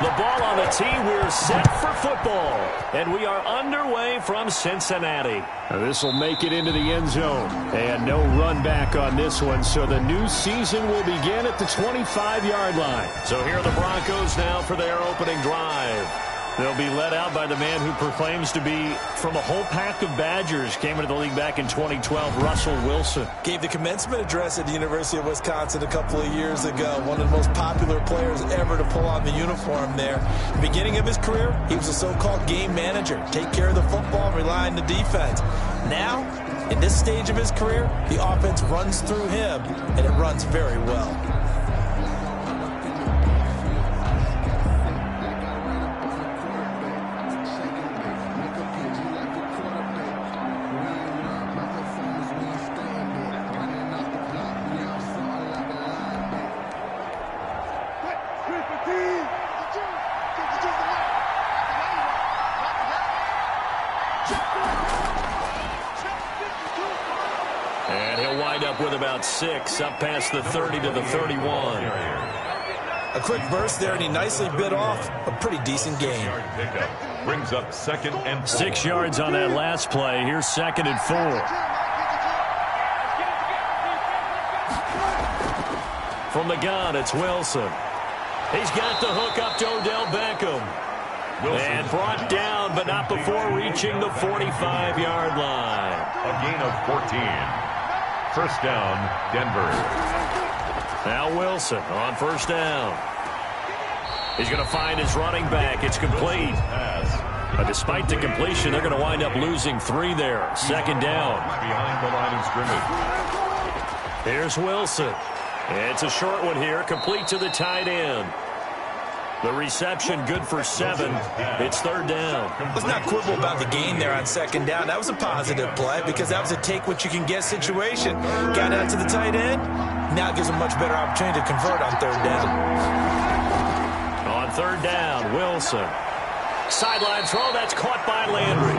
The ball on the tee. We're set for football. And we are underway from Cincinnati. This will make it into the end zone. And no run back on this one. So the new season will begin at the 25-yard line. So here are the Broncos now for their opening drive. They'll be led out by the man who proclaims to be from a whole pack of Badgers. Came into the league back in 2012, Russell Wilson. Gave the commencement address at the University of Wisconsin a couple of years ago. One of the most popular players ever to pull on the uniform there. The beginning of his career, he was a so-called game manager. Take care of the football, rely on the defense. Now, in this stage of his career, the offense runs through him, and it runs very well. With about 6, up past the 30 to the 31. A quick burst there, and he nicely bit off a pretty decent gain. Brings up 2nd and 4. 6 yards on that last play. Here's 2nd and 4. From the gun, it's Wilson. He's got the hook up to Odell Beckham. And brought down, but not before reaching the 45-yard line. A gain of 14. First down, Denver. Now Wilson on first down. He's going to find his running back. It's complete. But despite the completion, they're going to wind up losing 3 there. 2nd down. Behind the line of scrimmage. Here's Wilson. It's a short one here, complete to the tight end. The reception good for 7. It's 3rd down. Let's not quibble about the gain there on 2nd down. That was a positive play because that was a take-what-you-can-get situation. Got out to the tight end. Now it gives him a much better opportunity to convert on 3rd down. On 3rd down, Wilson. Sideline throw, that's caught by Landry.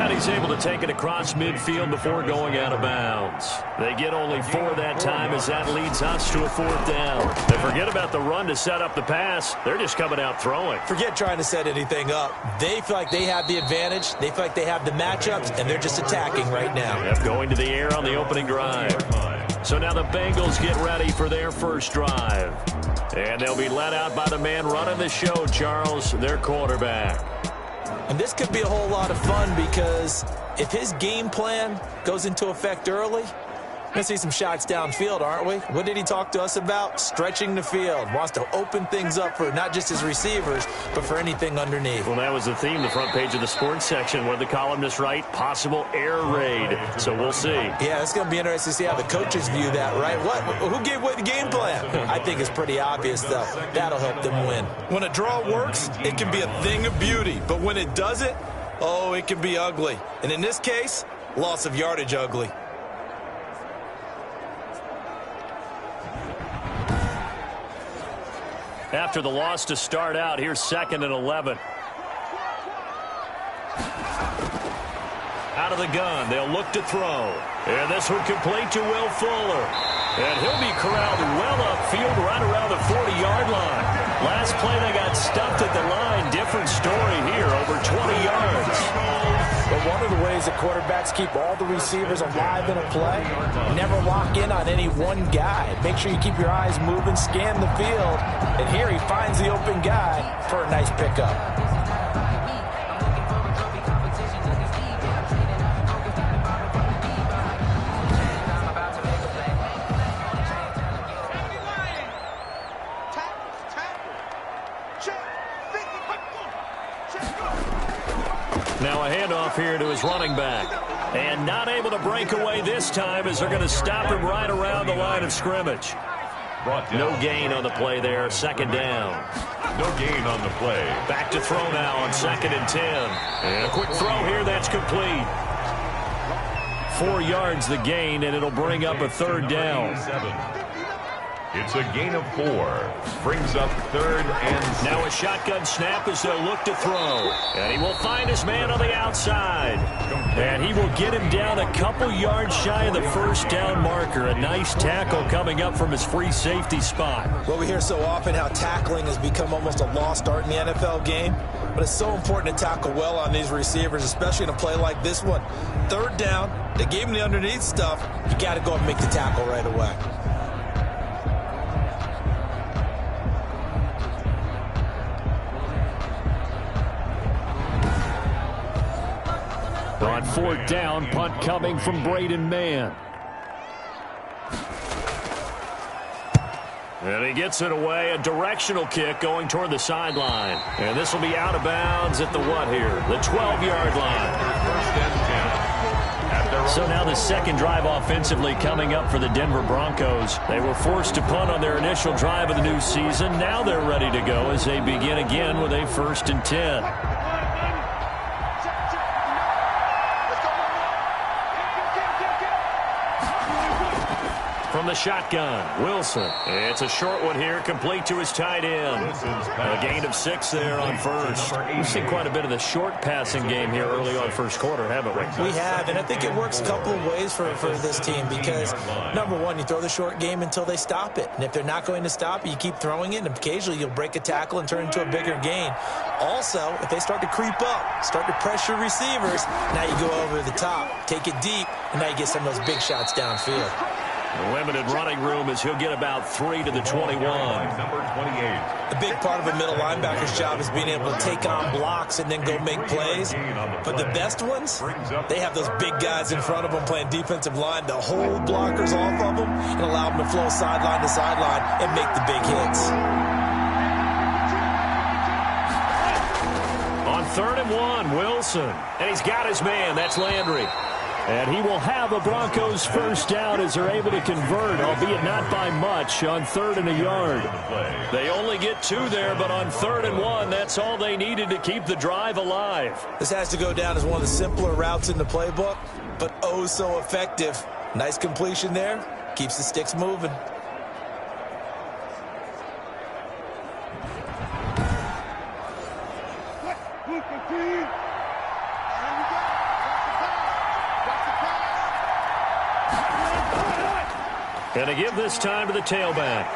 And he's able to take it across midfield before going out of bounds. They get only 4 that time as that leads us to a 4th down. They forget about the run to set up the pass. They're just coming out throwing. Forget trying to set anything up. They feel like they have the advantage. They feel like they have the matchups, and they're just attacking right now. Yep, going to the air on the opening drive. So now the Bengals get ready for their first drive. And they'll be led out by the man running the show, Charles, their quarterback. And this could be a whole lot of fun because if his game plan goes into effect early, we're going to see some shots downfield, aren't we? What did he talk to us about? Stretching the field. Wants to open things up for not just his receivers, but for anything underneath. Well, that was the theme, the front page of the sports section, where the columnists write possible air raid. So we'll see. Yeah, it's going to be interesting to see how the coaches view that, right? Who gave away the game plan? I think it's pretty obvious, though. That'll help them win. When a draw works, it can be a thing of beauty. But when it doesn't, oh, it can be ugly. And in this case, loss of yardage ugly. After the loss to start out, here's 2nd and 11. Out of the gun, they'll look to throw. And this one complete to Will Fuller. And he'll be corralled well upfield right around the 40-yard line. Last play, they got stuffed at the line. Different story here, over 20 yards. But one of the ways that quarterbacks keep all the receivers alive in a play, never lock in on any one guy. Make sure you keep your eyes moving, scan the field. And here he finds the open guy for a nice pickup. Now a handoff here to his running back. And not able to break away this time as they're going to stop him right around the line of scrimmage. No gain on the play there. 2nd down. No gain on the play. Back to throw now on 2nd and 10. And a quick throw here that's complete. 4 yards the gain, and it'll bring up a 3rd down. It's a gain of 4. Brings up 3rd and 6. Now a shotgun snap as they'll look to throw. And he will find his man on the outside. And he will get him down a couple yards shy of the first down marker. A nice tackle coming up from his free safety spot. Well, we hear so often how tackling has become almost a lost art in the NFL game. But it's so important to tackle well on these receivers, especially in a play like this one. 3rd down, they gave him the underneath stuff. You got to go and make the tackle right away. On 4th down, punt coming from Braden Mann. And he gets it away, a directional kick going toward the sideline. And this will be out of bounds at the what here? The 12-yard line. So now the second drive offensively coming up for the Denver Broncos. They were forced to punt on their initial drive of the new season. Now they're ready to go as they begin again with a 1st and 10. From the shotgun, Wilson. It's a short one here, complete to his tight end. A gain of 6 there on first. We've seen quite a bit of the short passing game here early on first quarter, haven't we? We have, and I think it works a couple of ways for this team because, number one, you throw the short game until they stop it. And if they're not going to stop it, you keep throwing it, and occasionally you'll break a tackle and turn it into a bigger gain. Also, if they start to creep up, start to pressure receivers, now you go over the top, take it deep, and now you get some of those big shots downfield. Limited running room as he'll get about 3 to the 21. Number 28. A big part of a middle linebacker's job is being able to take on blocks and then go make plays. But the best ones, they have those big guys in front of them playing defensive line to hold blockers off of them and allow them to flow sideline to sideline and make the big hits. On 3rd and 1, Wilson. And he's got his man. That's Landry. And he will have a Broncos 1st down as they're able to convert, albeit not by much, on 3rd and a yard. They only get 2 there, but on 3rd and 1, that's all they needed to keep the drive alive. This has to go down as one of the simpler routes in the playbook, but oh so effective. Nice completion there. Keeps the sticks moving. And to give this time to the tailback.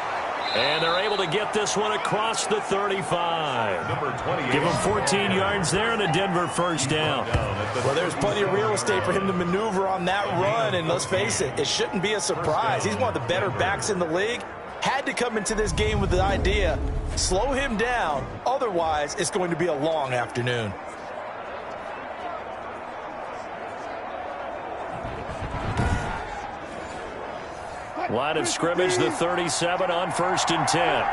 And they're able to get this one across the 35. Number 28. Give him 14 yards there and a Denver 1st down. Well, there's plenty of real estate for him to maneuver on that run, and let's face it, it shouldn't be a surprise. He's one of the better backs in the league. Had to come into this game with the idea, slow him down, otherwise it's going to be a long afternoon. Line of scrimmage, the 37 on 1st and 10.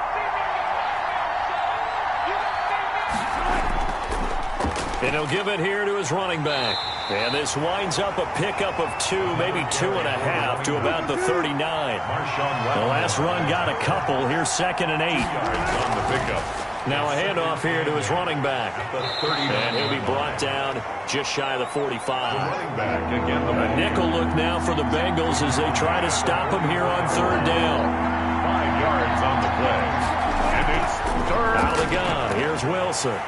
And he'll give it here to his running back. And this winds up a pickup of 2, maybe 2.5 to about the 39. The last run got a couple. Here's 2nd and 8. On the pickup. Now a handoff here to his running back. And he'll be brought down just shy of the 45. Running back again. A nickel look now for the Bengals as they try to stop him here on 3rd down. 5 yards on the play. And it's 3rd. Out of the gun. Here's Wilson.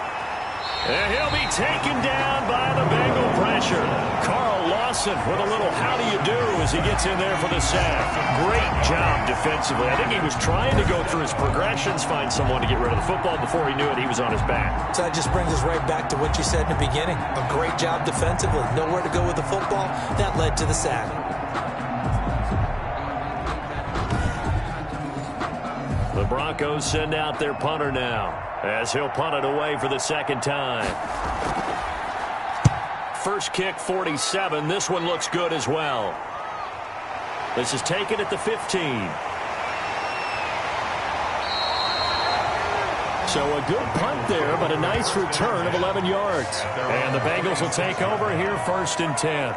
And he'll be taken down by the Bengal pressure. Carl Lawson with a little how do you do as he gets in there for the sack. Great job defensively. I think he was trying to go through his progressions, find someone to get rid of the football. Before he knew it, he was on his back. So that just brings us right back to what you said in the beginning. A great job defensively. Nowhere to go with the football. That led to the sack. The Broncos send out their punter now as he'll punt it away for the 2nd time. First kick, 47. This one looks good as well. This is taken at the 15. So a good punt there, but a nice return of 11 yards. And the Bengals will take over here 1st and 10.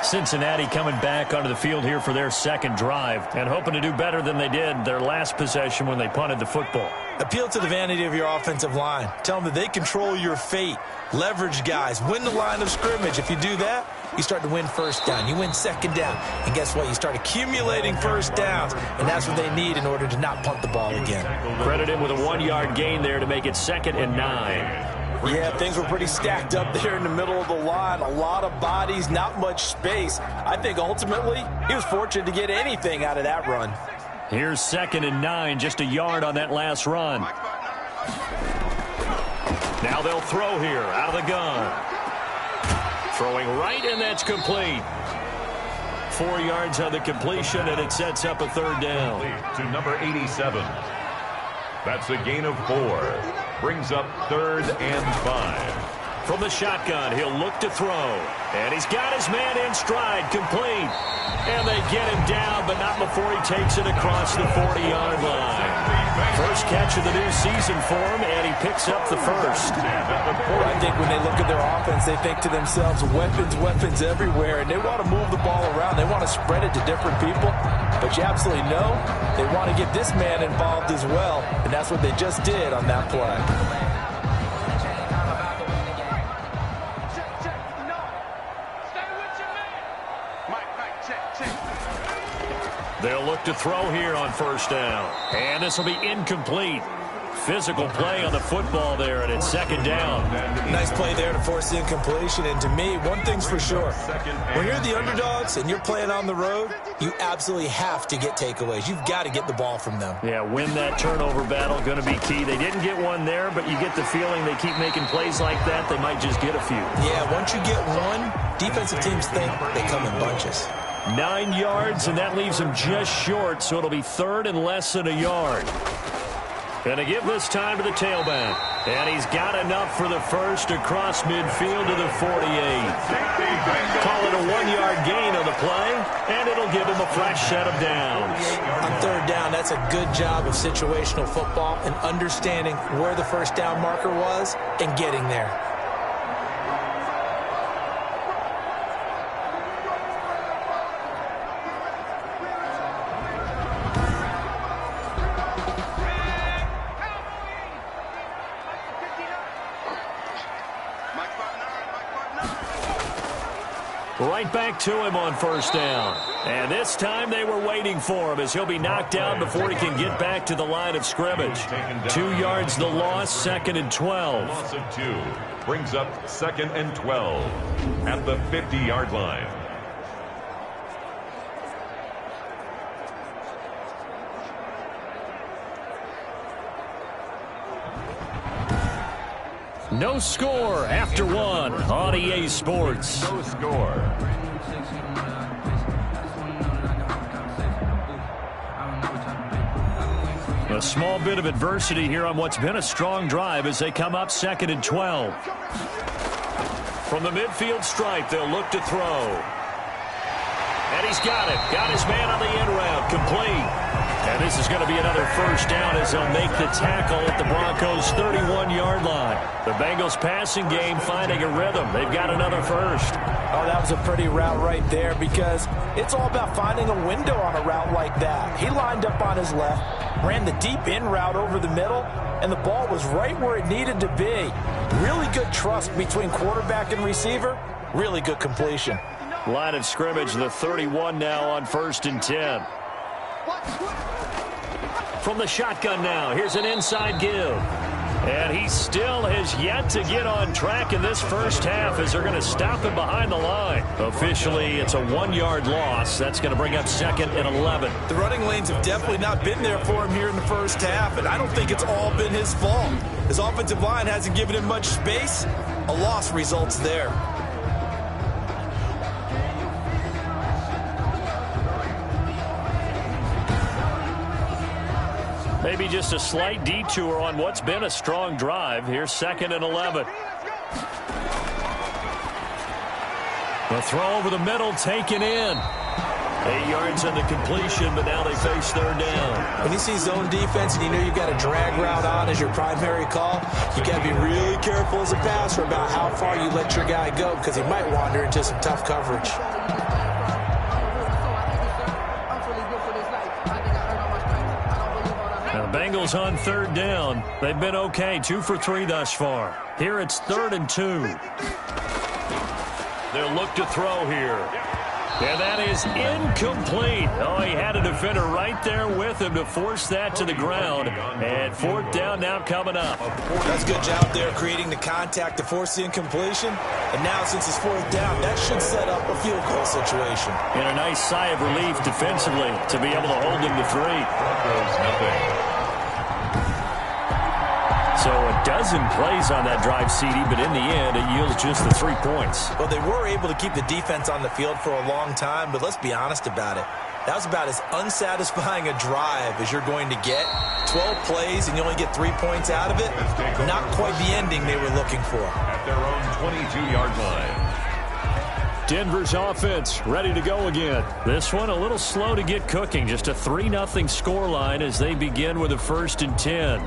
Cincinnati coming back onto the field here for their second drive and hoping to do better than they did their last possession when they punted the football. Appeal to the vanity of your offensive line. Tell them that they control your fate. Leverage guys. Win the line of scrimmage. If you do that, you start to win first down. You win second down. And guess what? You start accumulating first downs. And that's what they need in order to not punt the ball again. Credit him with a 1-yard gain there to make it 2nd and 9. Yeah, things were pretty stacked up there in the middle of the line. A lot of bodies, not much space. I think ultimately he was fortunate to get anything out of that run. Here's 2nd and 9, just a yard on that last run. Now they'll throw here out of the gun. Throwing right, and that's complete. 4 yards on the completion, and it sets up a 3rd down. To number 87. That's a gain of 4. Brings up 3rd and 5. From the shotgun, he'll look to throw. And he's got his man in stride, complete. And they get him down, but not before he takes it across the 40-yard line. First catch of the new season for him, and he picks up the first. I think when they look at their offense, they think to themselves, weapons, weapons everywhere, and they want to move the ball around. They want to spread it to different people. But you absolutely know they want to get this man involved as well, and that's what they just did on that play. They'll look to throw here on 1st down. And this will be incomplete. Physical play on the football there, and it's 2nd down. Nice play there to force the incompletion. And to me, one thing's for sure. When you're the underdogs and you're playing on the road, you absolutely have to get takeaways. You've got to get the ball from them. Yeah, win that turnover battle, going to be key. They didn't get one there, but you get the feeling they keep making plays like that, they might just get a few. Yeah, once you get one, defensive teams think they come in bunches. 9 yards, and that leaves him just short, so it'll be 3rd and less than a yard. Going to give this time to the tailback. And he's got enough for the first across midfield to the 48. Call it a 1-yard gain on the play, and it'll give him a fresh set of downs. On 3rd down, that's a good job of situational football and understanding where the first down marker was and getting there. Right back to him on 1st down. And this time they were waiting for him as he'll be knocked down before he can get back to the line of scrimmage. 2 yards the loss, 2nd and 12. Loss of 2 brings up 2nd and 12 at the 50-yard line. No score after 1 on EA Sports. No score. A small bit of adversity here on what's been a strong drive as they come up 2nd and 12. From the midfield stripe, they'll look to throw. And he's got it. Got his man on the end route. Complete. And this is going to be another first down as they'll make the tackle at the Broncos' 31-yard line. The Bengals passing game finding a rhythm. They've got another first. Oh, that was a pretty route right there because it's all about finding a window on a route like that. He lined up on his left, ran the deep in route over the middle, and the ball was right where it needed to be. Really good trust between quarterback and receiver. Really good completion. Line of scrimmage, the 31 now on 1st and 10. From the shotgun now, here's an inside give. And he still has yet to get on track in this first half as they're going to stop him behind the line. Officially, it's a 1-yard loss. That's going to bring up 2nd and 11. The running lanes have definitely not been there for him here in the first half, and I don't think it's all been his fault. His offensive line hasn't given him much space. A loss results there. Maybe just a slight detour on what's been a strong drive. Here's 2nd and 11. The throw over the middle taken in. 8 yards on the completion, but now they face 3rd down. When you see zone defense and you know you've got a drag route on as your primary call, you got to be really careful as a passer about how far you let your guy go because he might wander into some tough coverage. Now the Bengals on third down. They've been okay, 2 for 3 thus far. Here it's 3rd and 2. They'll look to throw here. And that is incomplete. Oh, he had a defender right there with him to force that to the ground. And 4th down now coming up. That's a good job there creating the contact to force the incompletion. And now since it's 4th down, that should set up a field goal situation. And a nice sigh of relief defensively to be able to hold them to 3. Broncos nothing. So a dozen plays on that drive, CD, but in the end, it yields just the 3 points. Well, they were able to keep the defense on the field for a long time, but let's be honest about it. That was about as unsatisfying a drive as you're going to get. 12 plays and you only get 3 points out of it. Not quite the ending they were looking for. At their own 22-yard line. Denver's offense ready to go again. This one a little slow to get cooking. Just a 3-0 scoreline as they begin with a 1st and 10.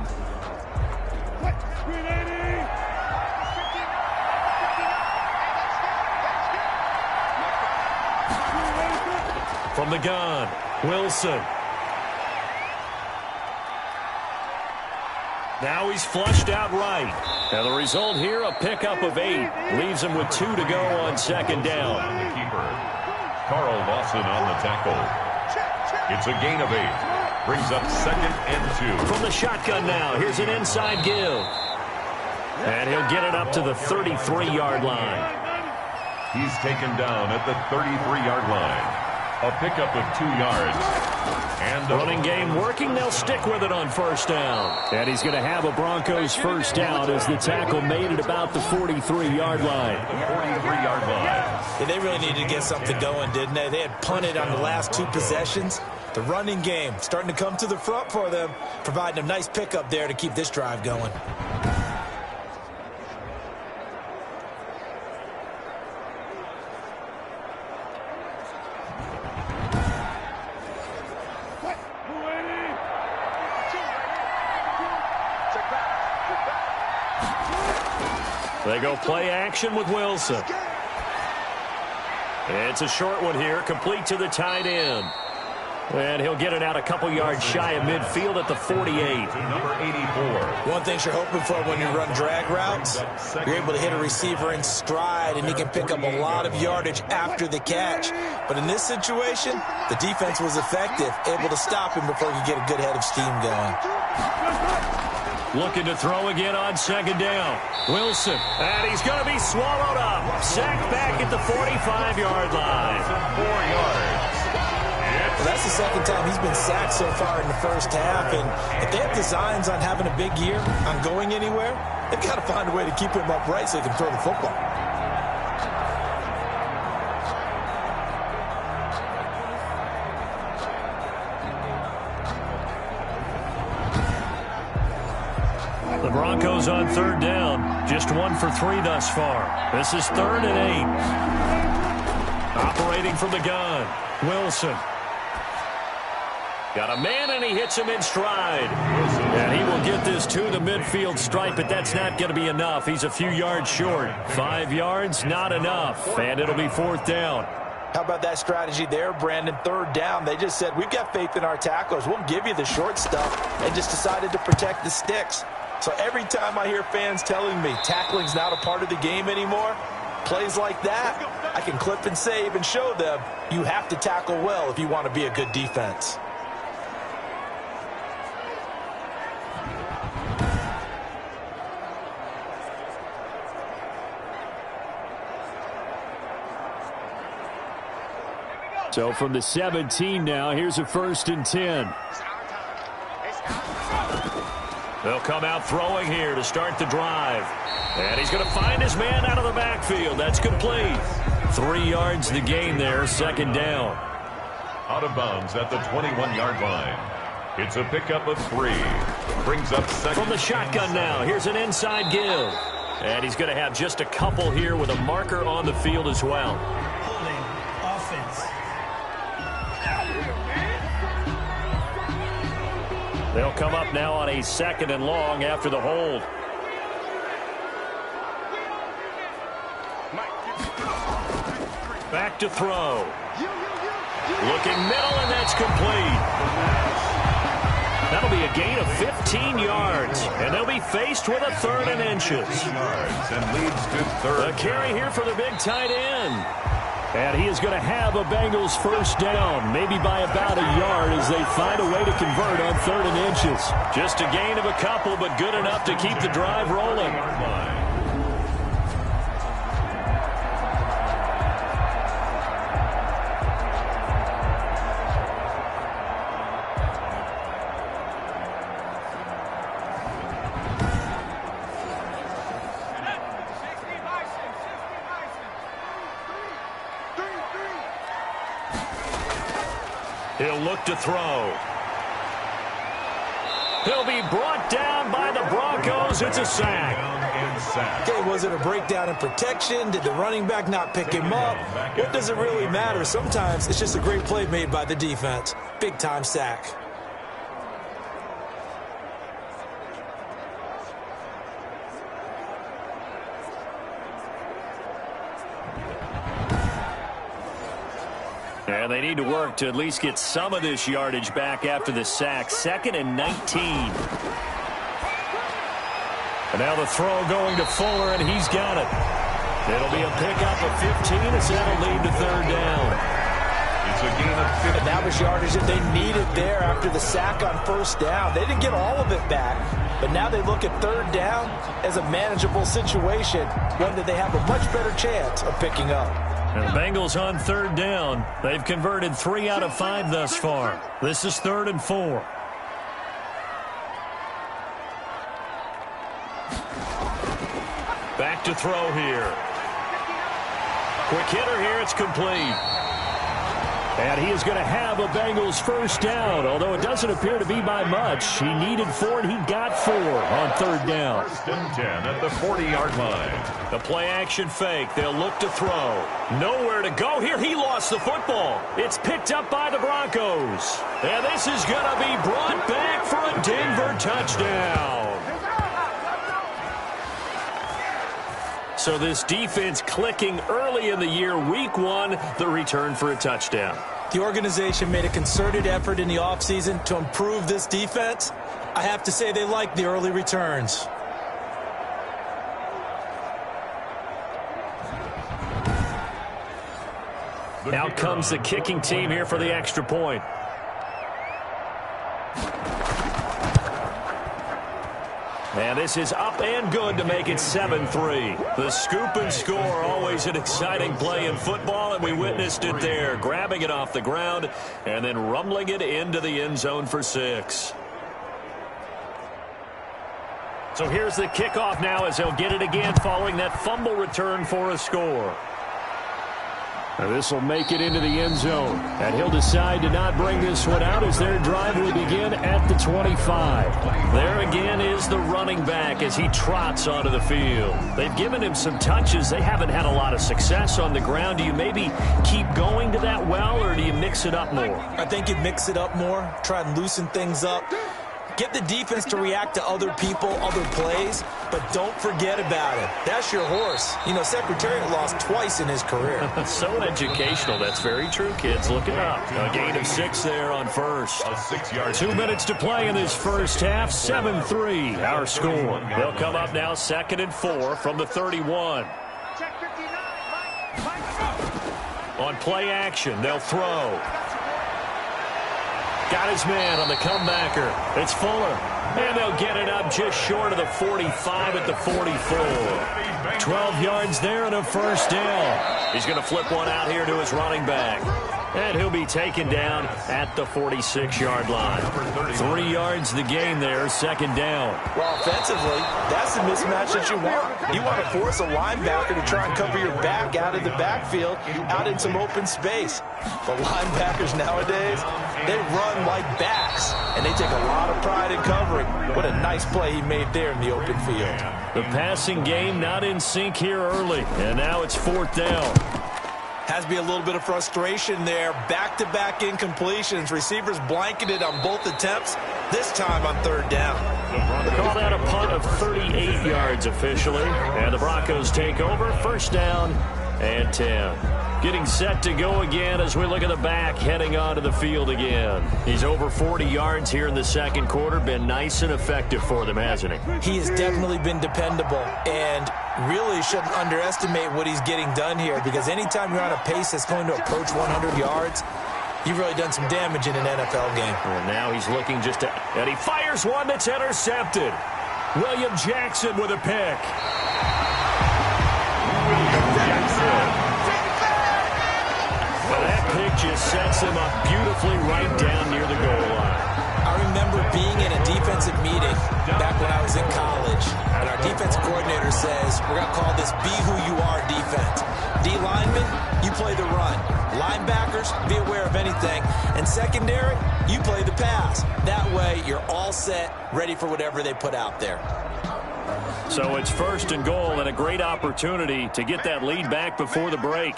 From the gun, Wilson. Now he's flushed out right. Now the result here, a pickup of 8. Leaves him with 2 to go on 2nd down. The keeper, Carl Lawson on the tackle. It's a gain of 8. Brings up 2nd and 2. From the shotgun now, here's an inside give. And he'll get it up to the 33-yard line. He's taken down at the 33-yard line. A pickup of 2 yards. And the running game working. They'll stick with it on 1st down. And he's going to have a Broncos 1st down as the tackle made it about the 43-yard line. 43-yard line. Yeah, they really needed to get something going, didn't they? They had punted on the last 2 possessions. The running game starting to come to the front for them, providing a nice pickup there to keep this drive going. They go play action with Wilson. It's a short one here, complete to the tight end. And he'll get it out a couple yards shy of midfield at the 48. Number 84. One thing you're hoping for when you run drag routes, you're able to hit a receiver in stride, and he can pick up a lot of yardage after the catch. But in this situation, the defense was effective, able to stop him before he could get a good head of steam going. Looking to throw again on 2nd down. Wilson, and he's going to be swallowed up. Sacked back at the 45-yard line. 4 yards. Well, that's the 2nd time he's been sacked so far in the 1st half. And if they have designs on having a big year, on going anywhere, they've got to find a way to keep him upright so he can throw the football. The Broncos on 3rd down. Just 1 for 3 thus far. This is 3rd and 8. Operating from the gun. Wilson. Got a man, and he hits him in stride. And he will get this to the midfield stripe, but that's not going to be enough. He's a few yards short. 5 yards, not enough. And it'll be 4th down. How about that strategy there, Brandon? 3rd down. They just said, we've got faith in our tacklers. We'll give you the short stuff. And just decided to protect the sticks. So every time I hear fans telling me tackling's not a part of the game anymore, plays like that, I can clip and save and show them you have to tackle well if you want to be a good defense. So from the 17 now, here's a 1st and 10. They'll come out throwing here to start the drive. And he's going to find his man out of the backfield. That's complete. 3 yards the gain there, 2nd down. Out of bounds at the 21-yard line. It's a pickup of 3. Brings up 2nd. From the shotgun now, here's an inside give. And he's going to have just a couple here with a marker on the field as well. Holding offense. They'll come up now on a 2nd and long after the hold. Back to throw. Looking middle, and that's complete. That'll be a gain of 15 yards, and they'll be faced with a 3rd and inches. And leads to third. A carry here for the big tight end. And he is going to have a Bengals first down, maybe by about a yard as they find a way to convert on 3rd and inches. Just a gain of a couple, but good enough to keep the drive rolling. He'll look to throw. He'll be brought down by the Broncos. It's a sack. Okay, was it a breakdown in protection? Did the running back not pick him up? What does it really matter? Sometimes it's just a great play made by the defense. Big-time sack. And they need to work to at least get some of this yardage back after the sack. 2nd and 19. And now the throw going to Fuller, and he's got it. It'll be a pickup of 15, and that'll lead to 3rd down. It's a gain of 15. And that was yardage that they needed there after the sack on 1st down. They didn't get all of it back, but now they look at 3rd down as a manageable situation, one that they have a much better chance of picking up. And the Bengals on 3rd down. They've converted 3 out of 5 thus far. This is 3rd and 4. Back to throw here. Quick hitter here. It's complete. And he is going to have a Bengals first down, although it doesn't appear to be by much. He needed 4, and he got 4 on 3rd down. 1st and 10 at the 40-yard line. The play-action fake. They'll look to throw. Nowhere to go here. He lost the football. It's picked up by the Broncos. And this is going to be brought back for a Denver touchdown. So this defense clicking early in the year. Week 1, the return for a touchdown. The organization made a concerted effort in the offseason to improve this defense. I have to say they like the early returns. Out comes the kicking team here for the extra point. And this is up and good to make it 7-3. The scoop and score, always an exciting play in football, and we witnessed it there. Grabbing it off the ground and then rumbling it into the end zone for 6. So here's the kickoff now as they'll get it again following that fumble return for a score. This will make it into the end zone. And he'll decide to not bring this one out as their drive will begin at the 25. There again is the running back as he trots onto the field. They've given him some touches. They haven't had a lot of success on the ground. Do you maybe keep going to that well, or do you mix it up more? I think you mix it up more, try and loosen things up. Get the defense to react to other people, other plays, but don't forget about it. That's your horse. You know, Secretariat lost twice in his career. So educational. That's very true, kids. Look it up. A gain of 6 there on first. A 6-yard. 2 minutes to play in this first half. 7-3, our score. They'll come up now 2nd and 4 from the 31. On play action, they'll throw. Got his man on the comebacker. It's Fuller. And they'll get it up just short of the 45 at the 44. 12 yards there and a first down. He's going to flip one out here to his running back. And he'll be taken down at the 46-yard line. 3 yards the gain there, 2nd down. Well, offensively, that's the mismatch that you want. You want to force a linebacker to try and cover your back out of the backfield, out in some open space. But linebackers nowadays, they run like backs, and they take a lot of pride in covering. What a nice play he made there in the open field. The passing game not in sync here early, and now it's 4th down. Has to be a little bit of frustration there. Back-to-back incompletions. Receivers blanketed on both attempts, this time on 3rd down. They call that a punt of 38 yards officially. And the Broncos take over. 1st down and 10. Getting set to go again as we look at the back, heading onto the field again. He's over 40 yards here in the second quarter. Been nice and effective for them, hasn't he? He has definitely been dependable, and really shouldn't underestimate what he's getting done here, because anytime you're on a pace that's going to approach 100 yards, you've really done some damage in an NFL game. And now he's looking and he fires one that's intercepted. William Jackson with a pick. William Jackson. Well, that pick just sets him up beautifully right down near the goal line. I remember being in a defensive meeting back when I was in college, and our defense coordinator says, we're going to call this be who you are defense. D linemen, you play the run. Linebackers, be aware of anything. And secondary, you play the pass. That way, you're all set, ready for whatever they put out there. So it's 1st and goal, and a great opportunity to get that lead back before the break.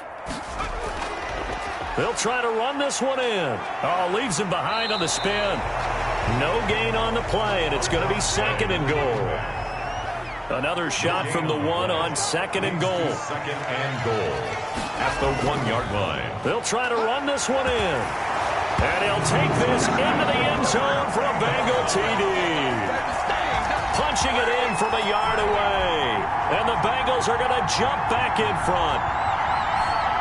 They'll try to run this one in. Oh, leaves him behind on the spin. No gain on the play, and it's going to be 2nd and goal. Another shot from the one on 2nd and goal. 2nd and goal at the 1-yard line. They'll try to run this one in. And he'll take this into the end zone for a Bengal TD. Punching it in from a yard away. And the Bengals are going to jump back in front.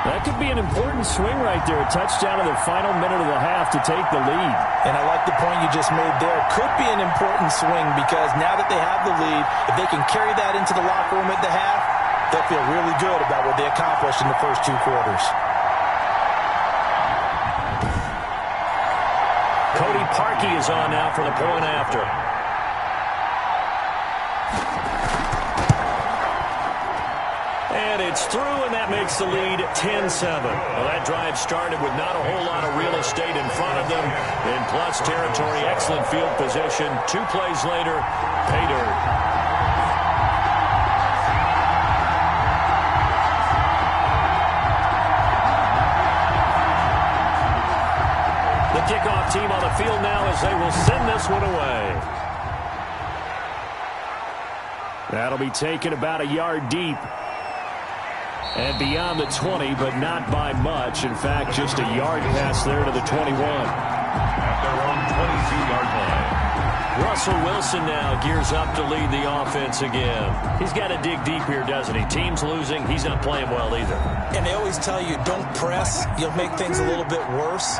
That could be an important swing right there. A touchdown in the final minute of the half to take the lead. And I like the point you just made there. Could be an important swing, because now that they have the lead, if they can carry that into the locker room at the half, they'll feel really good about what they accomplished in the first 2 quarters. Cody Parkey is on now for the point after. And it's through, and that makes the lead 10-7. Well, that drive started with not a whole lot of real estate in front of them. In plus territory, excellent field position. 2 plays later, pay dirt. The kickoff team on the field now as they will send this one away. That'll be taken about a yard deep. And beyond the 20, but not by much. In fact, just a yard pass there to the 21. At their own 22-yard line. Russell Wilson now gears up to lead the offense again. He's got to dig deep here, doesn't he? Team's losing. He's not playing well either. And they always tell you, don't press. You'll make things a little bit worse.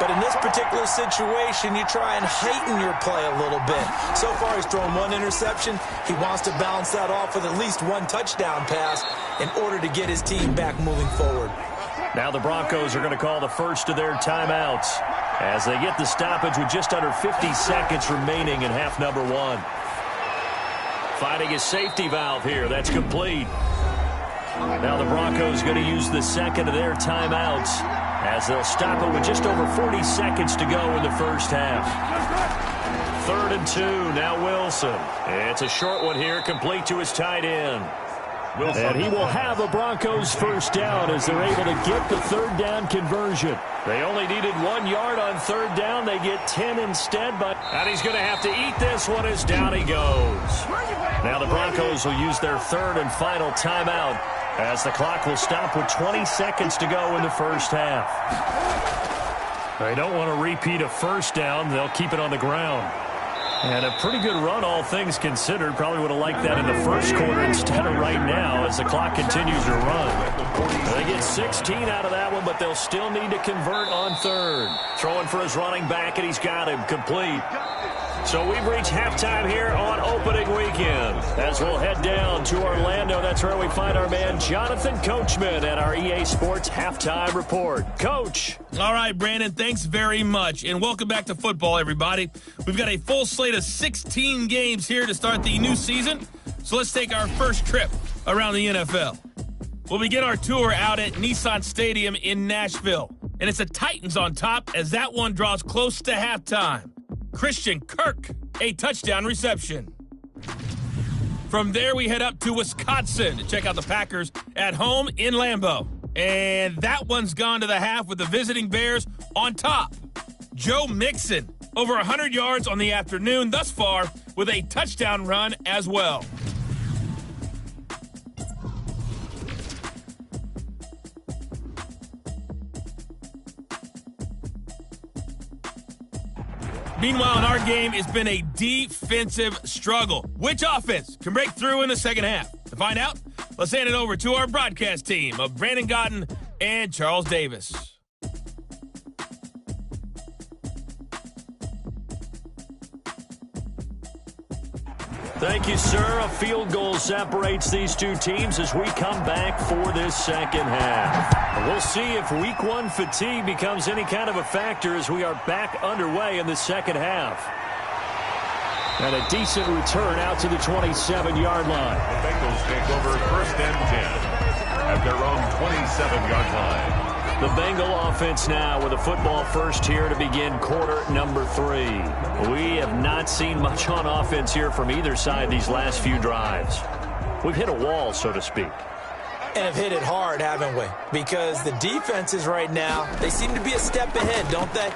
But in this particular situation, you try and heighten your play a little bit. So far, he's thrown 1 interception. He wants to balance that off with at least 1 touchdown pass in order to get his team back moving forward. Now the Broncos are going to call the first of their timeouts as they get the stoppage with just under 50 seconds remaining in half number 1. Finding a safety valve here. That's complete. Now the Broncos going to use the second of their timeouts as they'll stop it with just over 40 seconds to go in the first half. 3rd and 2, now Wilson. It's a short one here, complete to his tight end. And he will have a Broncos first down as they're able to get the 3rd down conversion. They only needed 1 yard on 3rd down. They get 10 instead, and he's going to have to eat this one as down he goes. Now the Broncos will use their 3rd and final timeout as the clock will stop with 20 seconds to go in the first half. They don't want to repeat a first down. They'll keep it on the ground. And a pretty good run, all things considered. Probably would have liked that in the first quarter instead of right now as the clock continues to run. They get 16 out of that one, but they'll still need to convert on 3rd. Throwing for his running back, and he's got him complete. So we've reached halftime here on opening weekend. As we'll head down to Orlando, that's where we find our man Jonathan Coachman at our EA Sports Halftime Report. Coach. All right, Brandon, thanks very much. And welcome back to football, everybody. We've got a full slate of 16 games here to start the new season. So let's take our first trip around the NFL. We'll begin our tour out at Nissan Stadium in Nashville. And it's the Titans on top as that one draws close to halftime. Christian Kirk, a touchdown reception. From there, we head up to Wisconsin to check out the Packers at home in Lambeau. And that one's gone to the half with the visiting Bears on top. Joe Mixon, over 100 yards on the afternoon thus far with a touchdown run as well. Meanwhile, in our game, it's been a defensive struggle. Which offense can break through in the second half? To find out, let's hand it over to our broadcast team of Brandon Godden and Charles Davis. Thank you, sir. A field goal separates these two teams as we come back for this second half. We'll see if week one fatigue becomes any kind of a factor as we are back underway in the second half. And a decent return out to the 27-yard line. The Bengals take over first and 10 at their own 27-yard line. The Bengal offense now with a football first here to begin quarter number 3. We have not seen much on offense here from either side these last few drives. We've hit a wall, so to speak. And have hit it hard, haven't we? Because the defenses right now, they seem to be a step ahead, don't they?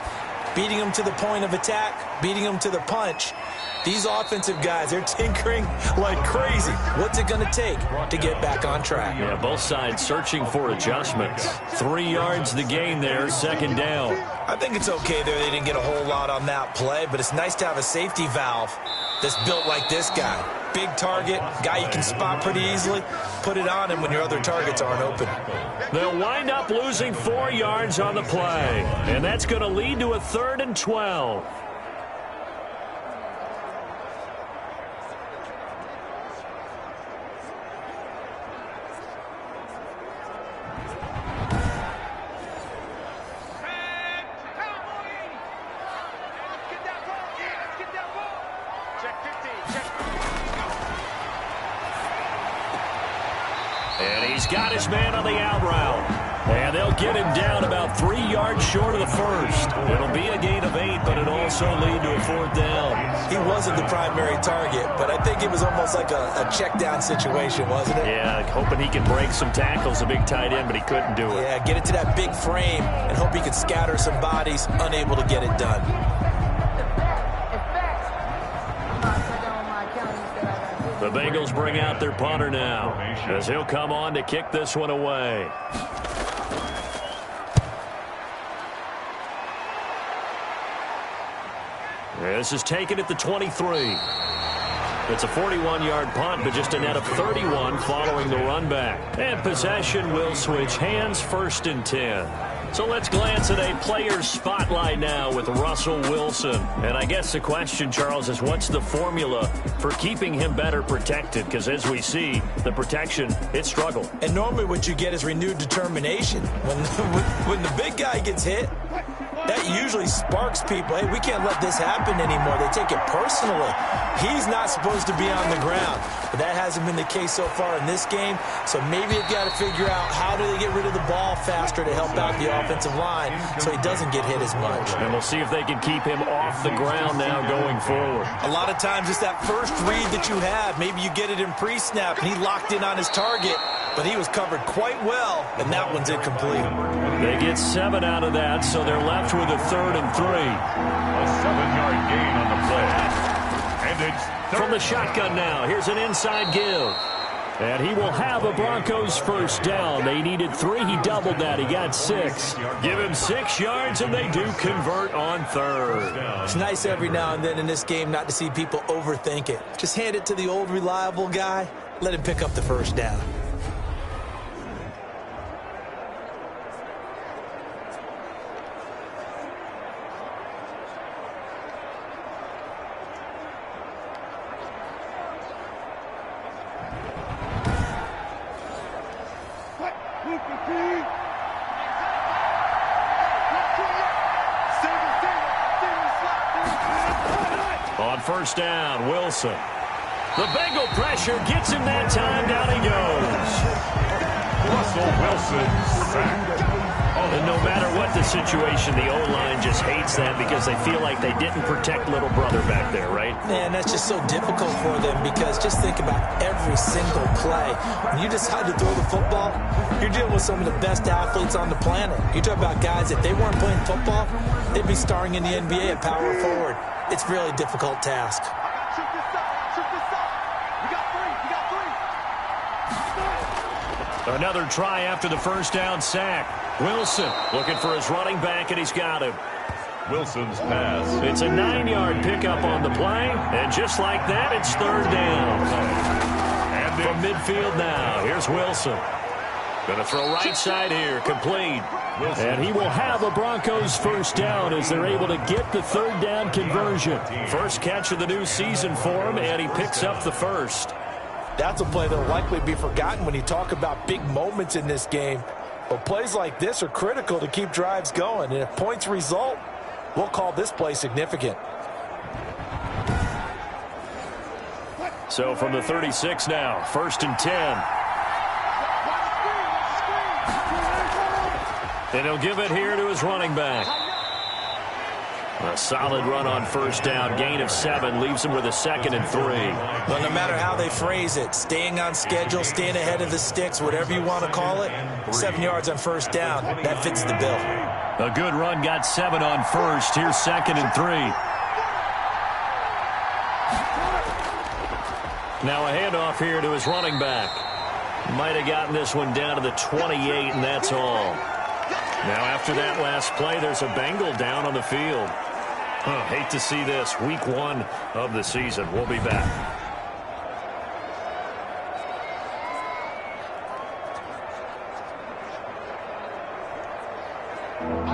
Beating them to the point of attack, beating them to the punch. These offensive guys, they're tinkering like crazy. What's it going to take to get back on track? Yeah, both sides searching for adjustments. 3 yards the gain there, second down. I think it's okay there. They didn't get a whole lot on that play, but it's nice to have a safety valve that's built like this guy. Big target, guy you can spot pretty easily. Put it on him when your other targets aren't open. They'll wind up losing 4 yards on the play, and that's going to lead to a 3rd and 12. And he's got his man on the out route. And they'll get him down about 3 yards short of the first. It'll be a gain of 8, but it'll also lead to a 4th down. He wasn't the primary target, but I think it was almost like a check down situation, wasn't it? Yeah, hoping he can break some tackles, a big tight end, but he couldn't do it. Yeah, get it to that big frame and hope he could scatter some bodies, unable to get it done. The Bengals bring out their punter now as he'll come on to kick this one away. This is taken at the 23. It's a 41-yard punt, but just a net of 31 following the run back. And possession will switch hands, 1st and 10. So let's glance at a player's spotlight now with Russell Wilson. And I guess the question, Charles, is what's the formula for keeping him better protected? Because as we see, the protection, it struggled. And normally what you get is renewed determination. When the big guy gets hit, that usually sparks people. Hey, we can't let this happen anymore. They take it personally. He's not supposed to be on the ground. But that hasn't been the case so far in this game. So maybe they've got to figure out how do they get rid of the ball faster to help out the offensive line so he doesn't get hit as much. And we'll see if they can keep him off the ground now going forward. A lot of times it's that first read that you have. Maybe you get it in pre-snap and he locked in on his target, but he was covered quite well, and that one's incomplete. They get 7 out of that, so they're left with a 3rd and 3. A 7-yard gain on the play. And it's from the shotgun now. Here's an inside give. And he will have a Broncos first down. They needed 3. He doubled that. He got 6. Give him 6 yards, and they do convert on 3rd. It's nice every now and then in this game not to see people overthink it. Just hand it to the old reliable guy. Let him pick up the first down. On first down, Wilson. The Bengal pressure gets him that time. Down he goes. Russell Wilson sacked. And no matter what the situation, the O-line just hates that because they feel like they didn't protect little brother back there, right? Man, that's just so difficult for them because just think about every single play. When you decide to throw the football, you're dealing with some of the best athletes on the planet. You talk about guys, if they weren't playing football, they'd be starring in the NBA at power forward. It's a really difficult task. Another try after the first down sack. Wilson looking for his running back, and he's got him. Wilson's pass. It's a 9-yard pickup on the play, and just like that, it's third down. And from midfield now, here's Wilson. Going to throw right side here, complete. And he will have a Broncos first down as they're able to get the third down conversion. First catch of the new season for him, and he picks up the first. That's a play that will likely be forgotten when you talk about big moments in this game. But plays like this are critical to keep drives going. And if points result, we'll call this play significant. So from the 36 now, first and 10. And he'll give it here to his running back. A solid run on first down. Gain of 7 leaves him with a 2nd and 3. But no matter how they phrase it, staying on schedule, staying ahead of the sticks, whatever you want to call it, 7 yards on first down, that fits the bill. A good run, got 7 on first. Here's 2nd and 3. Now a handoff here to his running back. Might have gotten this one down to the 28, and that's all. Now after that last play, there's a Bengal down on the field. Hate to see this. Week 1 of the season. We'll be back.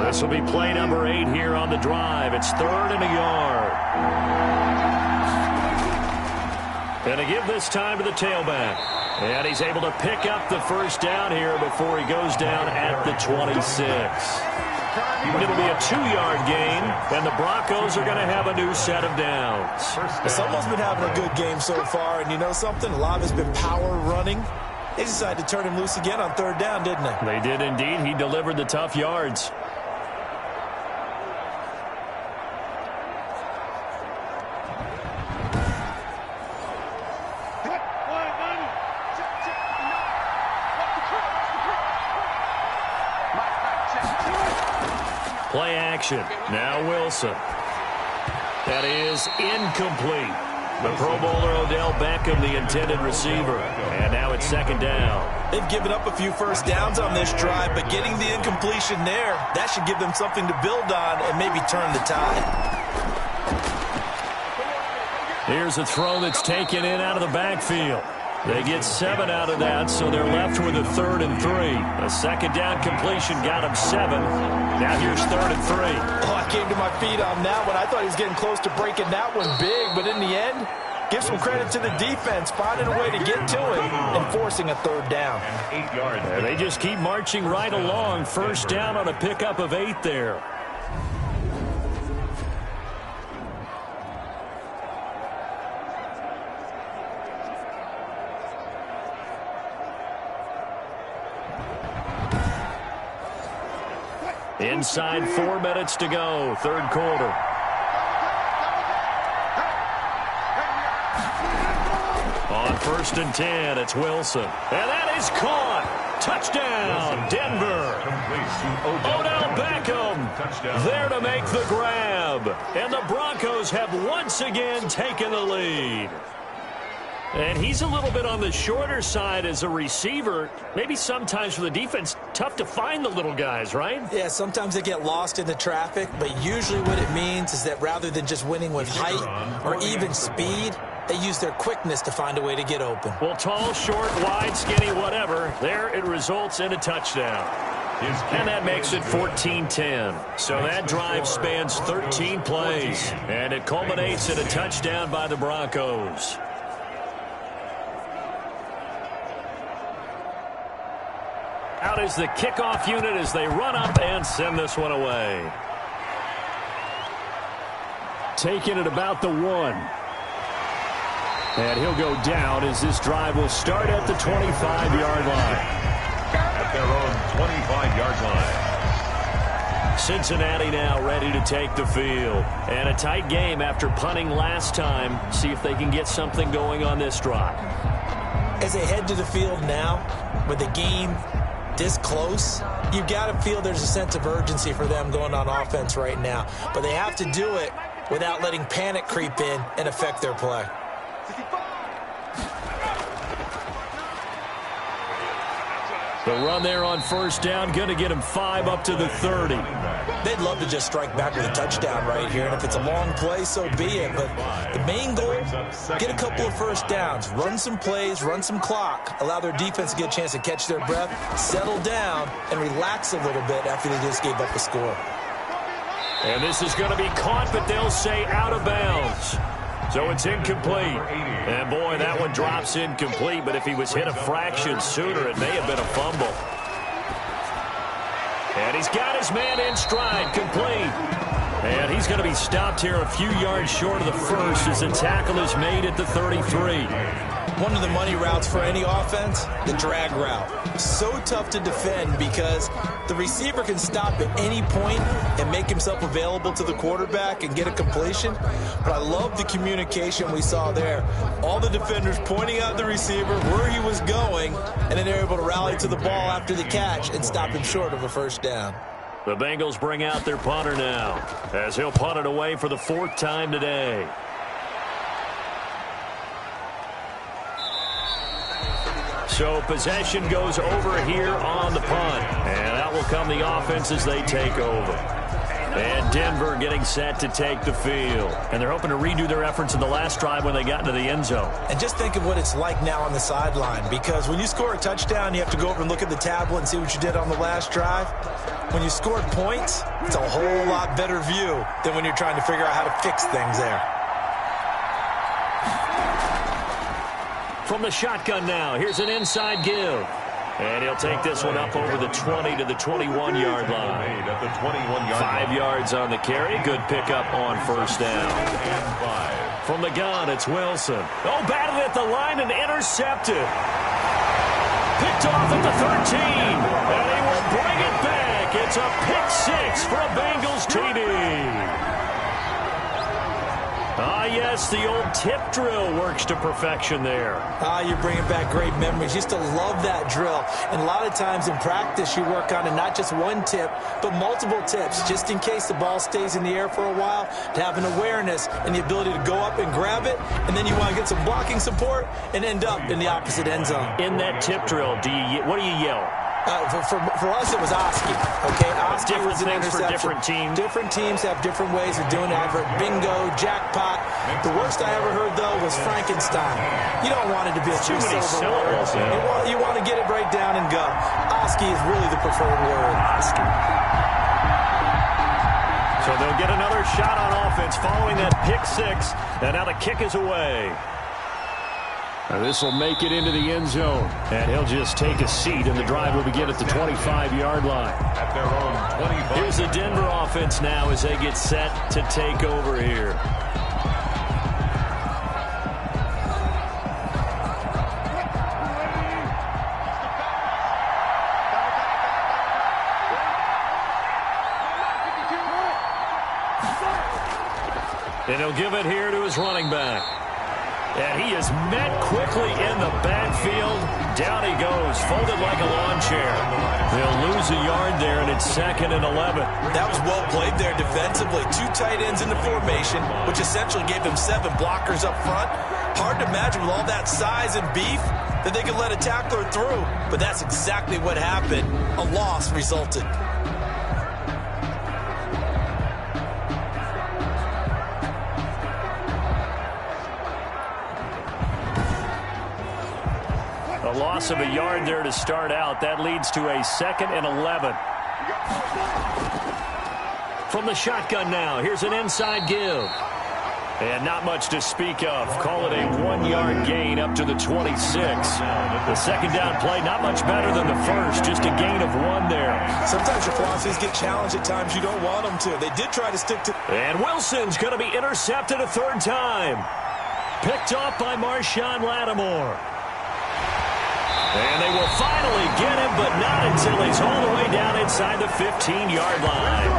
This will be play number 8 here on the drive. It's 3rd and a yard. And to give this time to the tailback. And he's able to pick up the first down here before he goes down at the 26. It'll be a 2-yard gain, and the Broncos are going to have a new set of downs. Someone's been having a good game so far, and you know something? A lot has been power running. They decided to turn him loose again on 3rd down, didn't they? They did indeed. He delivered the tough yards. Play action. Now Wilson. That is incomplete. The Pro Bowler Odell Beckham, the intended receiver. And now it's 2nd down. They've given up a few first downs on this drive, but getting the incompletion there, that should give them something to build on and maybe turn the tide. Here's a throw that's taken in out of the backfield. They get 7 out of that, so they're left with a 3rd and 3. A 2nd down completion got him 7. Now here's 3rd and 3. Oh, I came to my feet on that one. I thought he was getting close to breaking that one big, but in the end, give some credit to the defense, finding a way to get to it and forcing a 3rd down. 8 yards. They just keep marching right along. First down on a pickup of 8 there. Inside 4 minutes to go, 3rd quarter. On 1st and 10, it's Wilson. And that is caught. Touchdown, Denver. Odell Beckham there to make the grab. And the Broncos have once again taken the lead. And he's a little bit on the shorter side as a receiver. Maybe sometimes for the defense, tough to find the little guys, right? Yeah, sometimes they get lost in the traffic, but usually what it means is that rather than just winning with height or even speed, they use their quickness to find a way to get open. Well, tall, short, wide, skinny, whatever, there it results in a touchdown. And that makes it 14-10. So that drive spans 13 plays, and it culminates in a touchdown by the Broncos. Out is the kickoff unit as they run up and send this one away. Taking it about the 1. And he'll go down as this drive will start at the 25-yard line. At their own 25-yard line. Cincinnati now ready to take the field. And a tight game after punting last time. See if they can get something going on this drive. As they head to the field now, with the game this close, you've got to feel there's a sense of urgency for them going on offense right now. But they have to do it without letting panic creep in and affect their play. The run there on first down, going to get him 5 up to the 30. They'd love to just strike back with a touchdown right here, and if it's a long play, so be it. But the main goal, get a couple of first downs, run some plays, run some clock, allow their defense to get a chance to catch their breath, settle down, and relax a little bit after they just gave up a score. And this is going to be caught, but they'll say out of bounds. So it's incomplete. And, boy, that one drops incomplete, but if he was hit a fraction sooner, it may have been a fumble. And he's got his man in stride, complete. And he's going to be stopped here a few yards short of the first as the tackle is made at the 33. One of the money routes for any offense, the drag route. So tough to defend because the receiver can stop at any point and make himself available to the quarterback and get a completion. But I love the communication we saw there. All the defenders pointing out the receiver, where he was going, and then they're able to rally to the ball after the catch and stop him short of a first down. The Bengals bring out their punter now as he'll punt it away for the 4th time today. So possession goes over here on the punt. And out will come the offense as they take over. And Denver getting set to take the field. And they're hoping to redo their efforts in the last drive when they got into the end zone. And just think of what it's like now on the sideline. Because when you score a touchdown, you have to go over and look at the tablet and see what you did on the last drive. When you scored points, it's a whole lot better view than when you're trying to figure out how to fix things there. From the shotgun now, here's an inside give. And he'll take this one up over the 20 to the 21-yard line. 5 yards on the carry. Good pickup on first down. From the gun, it's Wilson. Oh, batted at the line and intercepted. Picked off at the 13. And he will bring it back. It's a pick 6 for a Bengals TD. Ah, yes, the old tip drill works to perfection there. You're bringing back great memories. Used to love that drill. And a lot of times in practice, you work on it, not just one tip, but multiple tips, just in case the ball stays in the air for a while, to have an awareness and the ability to go up and grab it, and then you want to get some blocking support and end up in the opposite end zone. In that tip drill, what do you yell? For us, it was Oski. Okay, Oski different was an things interception. For different teams. Different teams have different ways of doing it. I've heard bingo, jackpot. The worst I ever heard, though, was Frankenstein. You don't want it to be a too many syllables. You want to get it right down and go. Oski is really the preferred word. Oski. So they'll get another shot on offense following that pick 6. And now the kick is away. This will make it into the end zone. And he'll just take a seat, and the drive will begin at the 25-yard line. At their own 25. Here's the Denver offense now as they get set to take over here. And he'll give it here to his running back. And he is met quickly in the backfield. Down he goes, folded like a lawn chair. They'll lose a yard there, and it's 2nd and 11. That was well played there defensively. 2 tight ends in the formation, which essentially gave them 7 blockers up front. Hard to imagine with all that size and beef that they could let a tackler through. But that's exactly what happened. A loss resulted. A loss of a yard there to start out. That leads to a 2nd and 11. From the shotgun now, here's an inside give. And not much to speak of. Call it a 1-yard gain up to the 26. The second down play, not much better than the first. Just a gain of 1 there. Sometimes your philosophies get challenged at times you don't want them to. They did try to stick to... And Wilson's going to be intercepted a 3rd time. Picked off by Marshawn Lattimore. And they will finally get him, but not until he's all the way down inside the 15-yard line.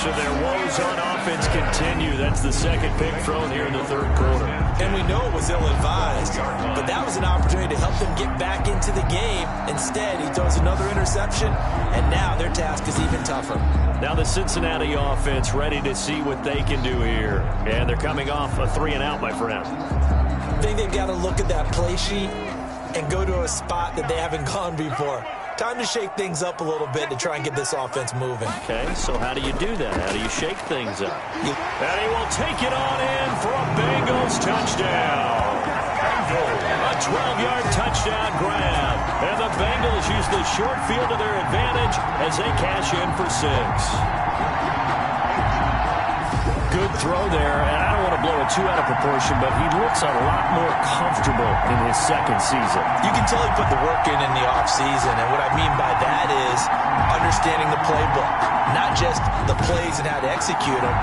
So their woes on offense continue. That's the 2nd pick thrown here in the 3rd quarter. And we know it was ill-advised, but that was an opportunity to help them get back into the game. Instead, he throws another interception, and now their task is even tougher. Now the Cincinnati offense ready to see what they can do here. And they're coming off a 3-and-out, my friend. I think they've got to look at that play sheet and go to a spot that they haven't gone before. Time to shake things up a little bit to try and get this offense moving. Okay, so how do you do that? How do you shake things up? And he will take it on in for a Bengals touchdown. A 12-yard touchdown grab. And the Bengals use the short field to their advantage as they cash in for 6. Good throw there, and I don't want to blow it too out of proportion, but he looks a lot more comfortable in his second season. You can tell he put the work in the offseason, and what I mean by that is understanding the playbook. Not just the plays and how to execute them,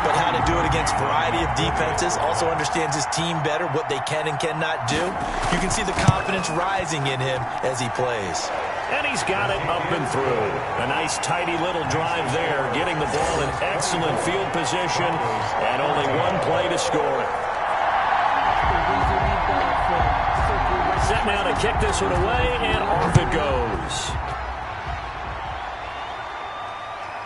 but how to do it against a variety of defenses. Also understands his team better, what they can and cannot do. You can see the confidence rising in him as he plays. And he's got it up and through. A nice, tidy little drive there, getting the ball in excellent field position, and only one play to score it. Set now to kick this one away, and off it goes.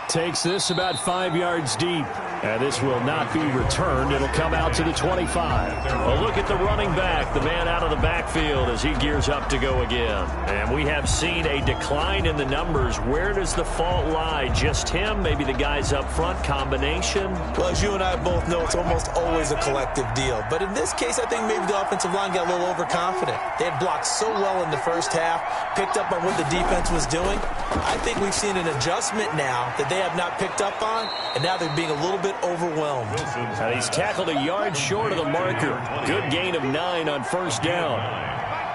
Takes this about 5 yards deep. And this will not be returned. It'll come out to the 25. A look at the running back, the man out of the backfield as he gears up to go again. And we have seen a decline in the numbers. Where does the fault lie? Just him? Maybe the guys up front? Combination? Well, as you and I both know, it's almost always a collective deal. But in this case, I think maybe the offensive line got a little overconfident. They had blocked so well in the first half, picked up on what the defense was doing. I think we've seen an adjustment now that they have not picked up on, and now they're being a little bit overwhelmed. And he's tackled a yard short of the marker. Good gain of 9 on first down.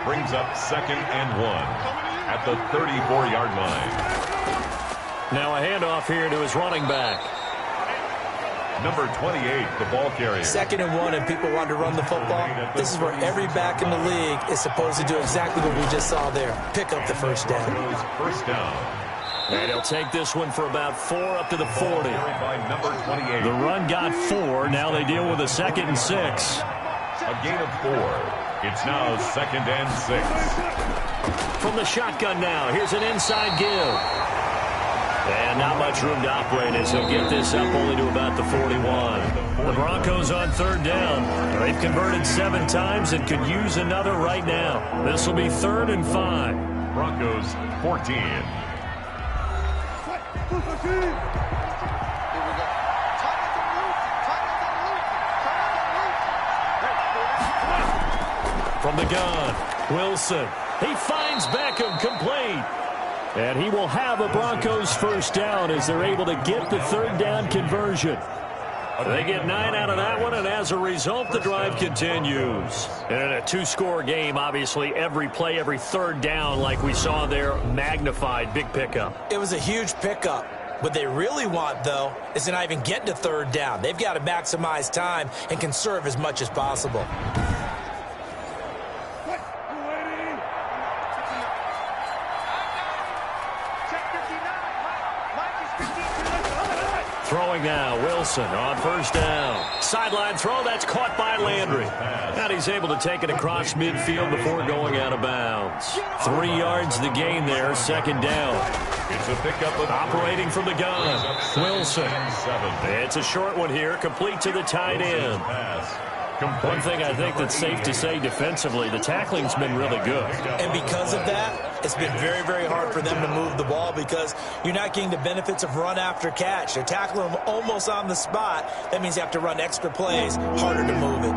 Brings up 2nd and 1 at the 34-yard line. Now a handoff here to his running back. Number 28, the ball carrier. 2nd and 1, and people want to run the football. This is where every back in the league is supposed to do exactly what we just saw there. Pick up the first down. First down. And he'll take this one for about 4 up to the 40. By number 28. The run got 4. Now they deal with a 2nd and 6. A gain of 4. It's now 2nd and 6. From the shotgun now, here's an inside give. And not much room to operate as he'll get this up only to about the 41. The Broncos on 3rd down. They've converted 7 times and could use another right now. This will be 3rd and 5. Broncos 14. From the gun, Wilson. He finds Beckham complete. And he will have a Broncos first down as they're able to get the 3rd down conversion. They get 9 out of that one, and as a result, the drive continues. And in a 2-score game, obviously, every play, every 3rd down, like we saw there, magnified. Big pickup. It was a huge pickup. What they really want, though, is to not even get to 3rd down. They've got to maximize time and conserve as much as possible. Throwing now, Wilson on first down. Sideline throw, that's caught by Landry. And he's able to take it across midfield before going out of bounds. 3 yards the gain there, 2nd down. It's a pickup of operating from the gun. Wilson. It's a short one here, complete to the tight end. One thing I think that's safe to say defensively, the tackling's been really good. And because of that, it's been very, very hard for them to move the ball because you're not getting the benefits of run after catch. They're tackling them almost on the spot. That means you have to run extra plays, harder to move it.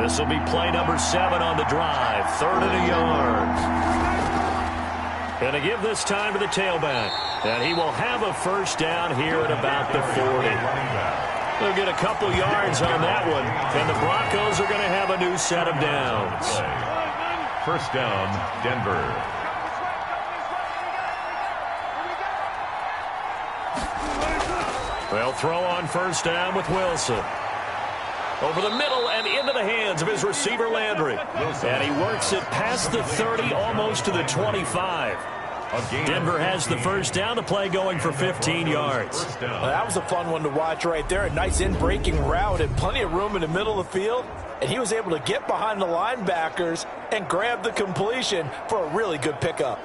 This will be play number 7 on the drive, 3rd and a yard. And to give this time to the tailback. And he will have a first down here at about the 40. They'll get a couple yards on that one, and the Broncos are going to have a new set of downs. First down, Denver. They'll throw on first down with Wilson. Over the middle and into the hands of his receiver, Landry. And he works it past the 30, almost to the 25. Denver has the first down. The play going for 15 yards. Well, that was a fun one to watch right there. A nice in-breaking route and plenty of room in the middle of the field. And he was able to get behind the linebackers and grab the completion for a really good pickup.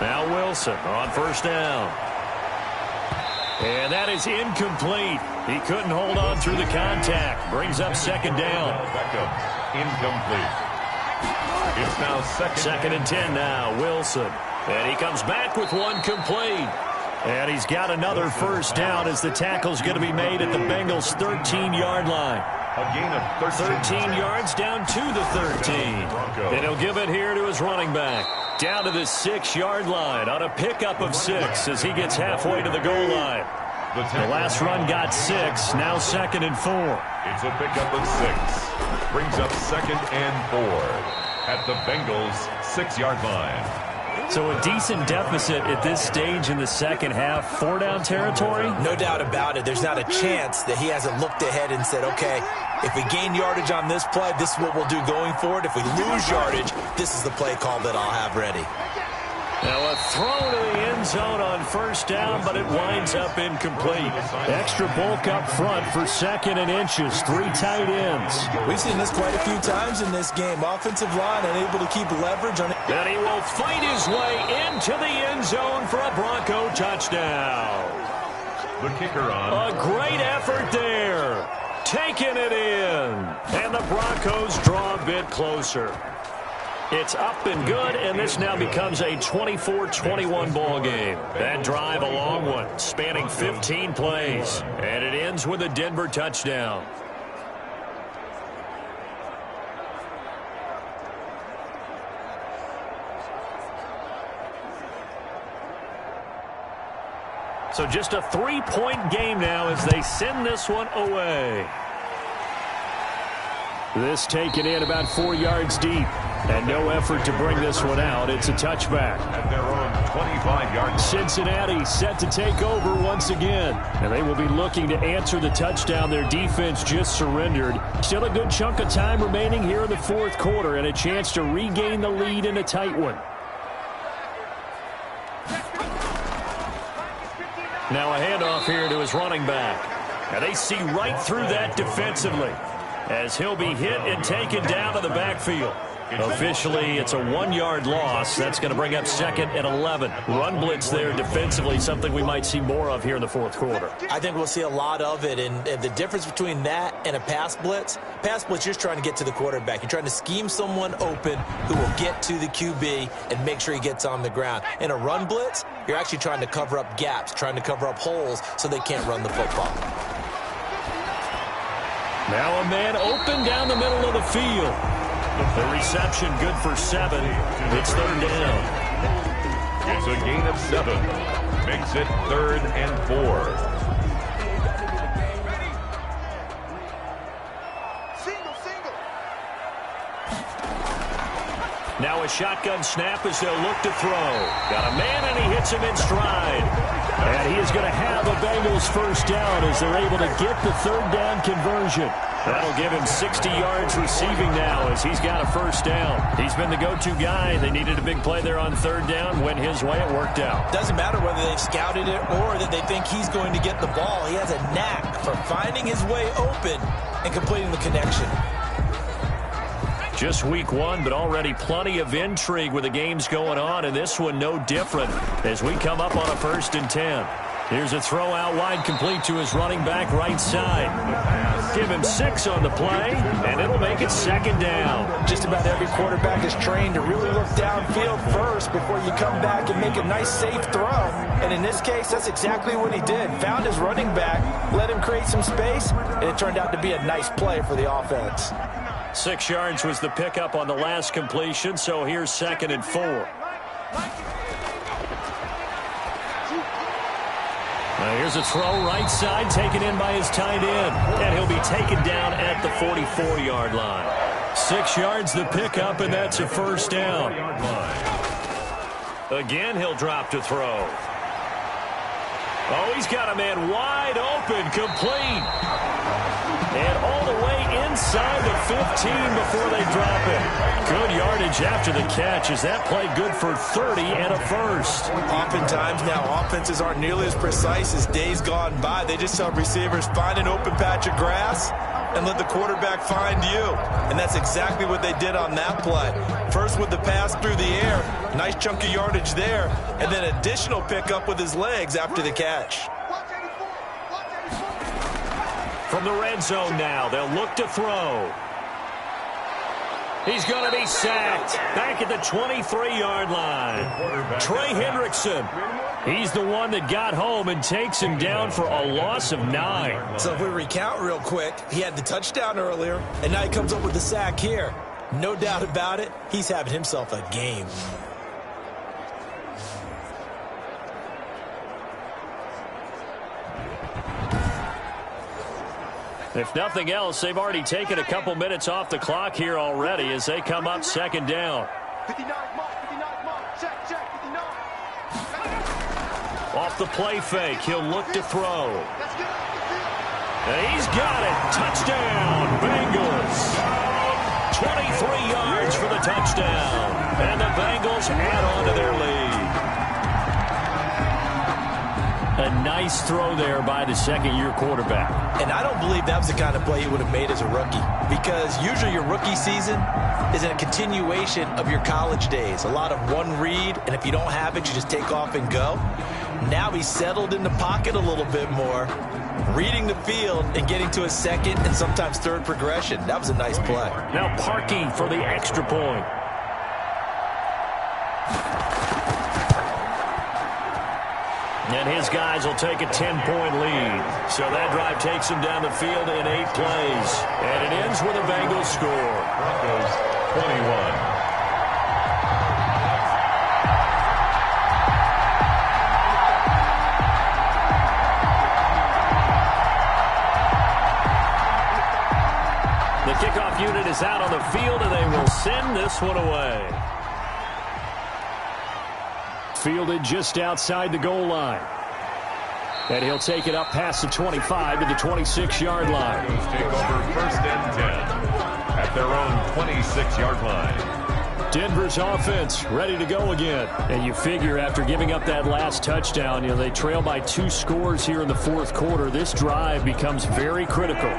Now Wilson on first down. And that is incomplete. He couldn't hold on through the contact. Brings up second down. Incomplete. It's now second and 10 now. Wilson. And he comes back with one complete. And he's got another first down as the tackle's going to be made at the Bengals' 13-yard line. A gain of 13 yards down to the 13. And he'll give it here to his running back. Down to the 6-yard line on a pickup of 6 as he gets halfway to the goal line. The last run got 6, now second and 4. It's a pickup of 6. Brings up second and 4 at the Bengals' 6-yard line. So a decent deficit at this stage in the second half. 4-down territory? No doubt about it. There's not a chance that he hasn't looked ahead and said, okay, if we gain yardage on this play, this is what we'll do going forward. If we lose yardage, this is the play call that I'll have ready. Now a throw to the end zone on first down, but it winds up incomplete. Extra bulk up front for second and inches. 3 tight ends. We've seen this quite a few times in this game. Offensive line unable to keep leverage on it. And he will fight his way into the end zone for a Bronco touchdown. The kicker on. A great effort there. Taking it in. And the Broncos draw a bit closer. It's up and good, and this now becomes a 24-21 ball game. That drive, a long one, spanning 15 plays. And it ends with a Denver touchdown. So just a 3-point game now as they send this one away. This taken in about 4 yards deep. And no effort to bring this one out. It's a touchback. At their own 25-yard. Cincinnati set to take over once again. And they will be looking to answer the touchdown their defense just surrendered. Still a good chunk of time remaining here in the fourth quarter and a chance to regain the lead in a tight one. Now a handoff here to his running back. And they see right through that defensively as he'll be hit and taken down to the backfield. Officially, it's a 1-yard loss. That's going to bring up second and 11. Run blitz there defensively, something we might see more of here in the fourth quarter. I think we'll see a lot of it, and the difference between that and a pass blitz, you're just trying to get to the quarterback. You're trying to scheme someone open who will get to the QB and make sure he gets on the ground. In a run blitz, you're actually trying to cover up gaps, trying to cover up holes so they can't run the football. Now a man open down the middle of the field. The reception good for 7. It's third down. It's a gain of 7. Makes it 3rd and 4. Now a shotgun snap as they'll look to throw. Got a man and he hits him in stride. And he is going to have a Bengals first down as they're able to get the third down conversion. That'll give him 60 yards receiving now as he's got a first down. He's been the go-to guy. They needed a big play there on third down. Went his way. It worked out. Doesn't matter whether they've scouted it or that they think he's going to get the ball. He has a knack for finding his way open and completing the connection. Just week 1, but already plenty of intrigue with the games going on, and this one no different as we come up on a 1st and 10. Here's a throw out wide, complete to his running back right side. Give him 6 on the play, and it'll make it second down. Just about every quarterback is trained to really look downfield first before you come back and make a nice, safe throw. And in this case, that's exactly what he did. Found his running back, let him create some space, and it turned out to be a nice play for the offense. 6 yards was the pickup on the last completion, so here's 2nd and 4. Now here's a throw right side, taken in by his tight end. And he'll be taken down at the 44-yard line. 6 yards the pickup, and that's a first down. Again, he'll drop to throw. Oh, he's got a man wide open, complete. And all the way inside the 15 before they drop it. Good yardage after the catch. Is that play good for 30 and a first? Oftentimes now offenses aren't nearly as precise as days gone by. They just tell receivers, find an open patch of grass and let the quarterback find you. And that's exactly what they did on that play. First with the pass through the air, nice chunk of yardage there, and then additional pickup with his legs after the catch. From the red zone now, they'll look to throw. He's going to be sacked back at the 23-yard line. Trey Hendrickson, he's the one that got home and takes him down for a loss of 9. So if we recount real quick, he had the touchdown earlier, and now he comes up with the sack here. No doubt about it, he's having himself a game. If nothing else, they've already taken a couple minutes off the clock here already as they come up second down. 59, mark, 59, mark, check, 59. Off the play fake, he'll look to throw. And he's got it. Touchdown, Bengals. 23 yards for the touchdown. And the Bengals add on to their lead. A nice throw there by the second-year quarterback. And I don't believe that was the kind of play he would have made as a rookie, because usually your rookie season is a continuation of your college days. A lot of one read, and if you don't have it, you just take off and go. Now he's settled in the pocket a little bit more, reading the field and getting to a second and sometimes third progression. That was a nice play. Now parking for the extra point. And his guys will take a 10-point lead. So that drive takes him down the field in 8 plays. And it ends with a Bengals score. Broncos 21. The kickoff unit is out on the field, and they will send this one away. Fielded just outside the goal line. And he'll take it up past the 25 to the 26-yard line. Take over first and 10 at their own 26-yard line. Denver's offense ready to go again. And you figure after giving up that last touchdown, they trail by 2 scores here in the fourth quarter. This drive becomes very critical.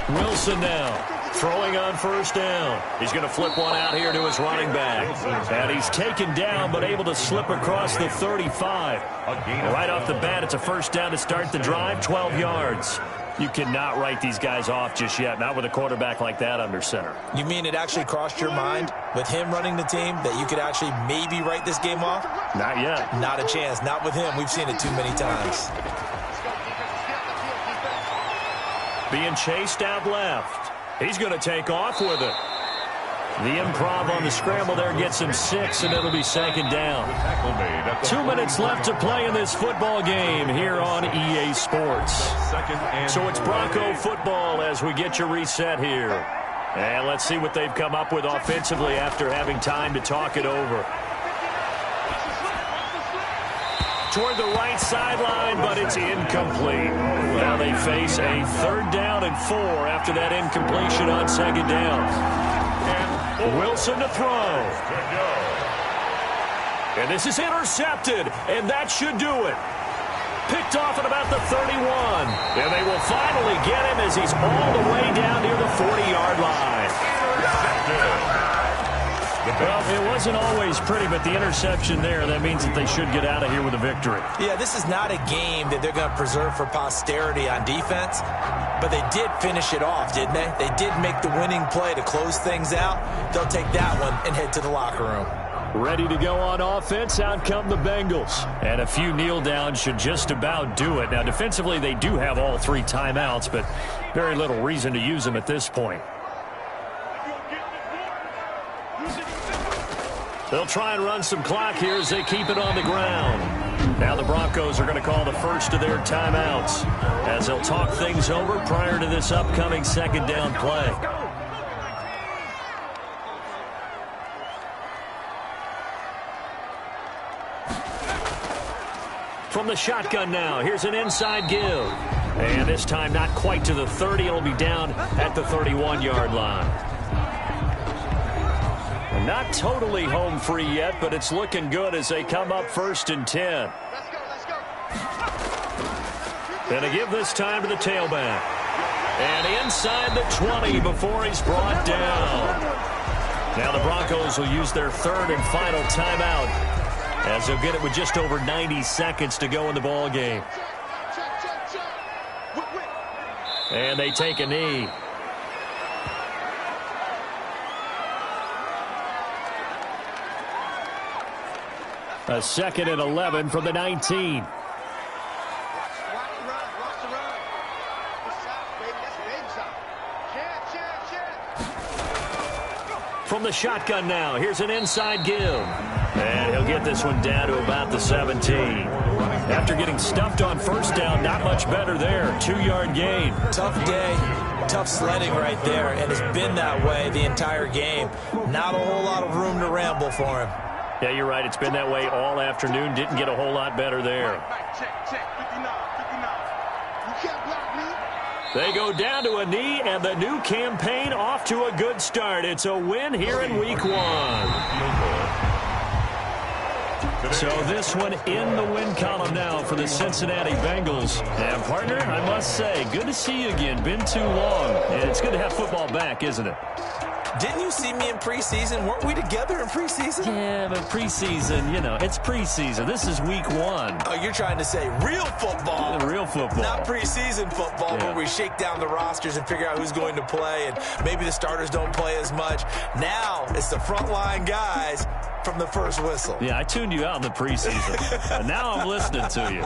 Wilson now throwing on first down. He's going to flip one out here to his running back. And he's taken down but able to slip across the 35. Right off the bat, it's a first down to start the drive, 12 yards. You cannot write these guys off just yet, not with a quarterback like that under center. You mean it actually crossed your mind with him running the team that you could actually maybe write this game off? Not yet. Not a chance. Not with him. We've seen it too many times. Being chased out left. He's going to take off with it. The improv on the scramble there gets him 6, and it'll be second down. 2 minutes left to play in this football game here on EA Sports. So it's Bronco football as we get you reset here. And let's see what they've come up with offensively after having time to talk it over. Toward the right sideline, but it's incomplete. Now they face a 3rd down and 4 after that incompletion on second down. And Wilson to throw. And this is intercepted, and that should do it. Picked off at about the 31. And they will finally get him as he's all the way down near the 40-yard line. Well, it wasn't always pretty, but the interception there, that means that they should get out of here with a victory. Yeah, this is not a game that they're going to preserve for posterity on defense, but they did finish it off, didn't they? They did make the winning play to close things out. They'll take that one and head to the locker room. Ready to go on offense, out come the Bengals. And a few kneel downs should just about do it. Now, defensively, they do have all 3 timeouts, but very little reason to use them at this point. They'll try and run some clock here as they keep it on the ground. Now the Broncos are going to call the first of their timeouts as they'll talk things over prior to this upcoming second down play. From the shotgun now, here's an inside give. And this time not quite to the 30. It'll be down at the 31-yard line. Not totally home free yet, but it's looking good as they come up 1st and 10. And a give this time to the tailback. And inside the 20 before he's brought down. Now the Broncos will use their third and final timeout as they'll get it with just over 90 seconds to go in the ball game. And they take a knee. A 2nd and 11 from the 19. From the shotgun now, here's an inside give. And he'll get this one down to about the 17. After getting stuffed on first down, not much better there. 2-yard gain. Tough day, tough sledding right there, and it's been that way the entire game. Not a whole lot of room to ramble for him. Yeah, you're right. It's been that way all afternoon. Didn't get a whole lot better there. They go down to a knee, and the new campaign off to a good start. It's a win here in Week 1. So this one in the win column now for the Cincinnati Bengals. And, partner, I must say, good to see you again. Been too long. And it's good to have football back, isn't it? Didn't you see me in preseason? Weren't we together in preseason? Yeah, but preseason, you know, it's preseason. This is Week 1. Oh, you're trying to say real football. Real football. Not preseason football, where we shake down the rosters and figure out who's going to play, and maybe the starters don't play as much. Now it's the frontline guys from the first whistle. Yeah, I tuned you out in the preseason. And now I'm listening to you.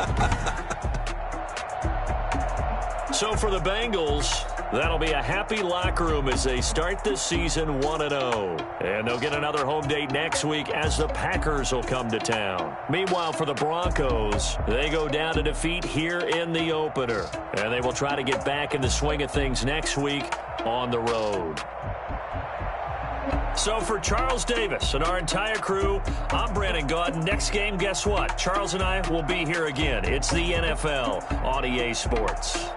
So for the Bengals, that'll be a happy locker room as they start this season 1-0. And they'll get another home date next week as the Packers will come to town. Meanwhile, for the Broncos, they go down to defeat here in the opener. And they will try to get back in the swing of things next week on the road. So for Charles Davis and our entire crew, I'm Brandon Gaudin. Next game, guess what? Charles and I will be here again. It's the NFL on EA Sports.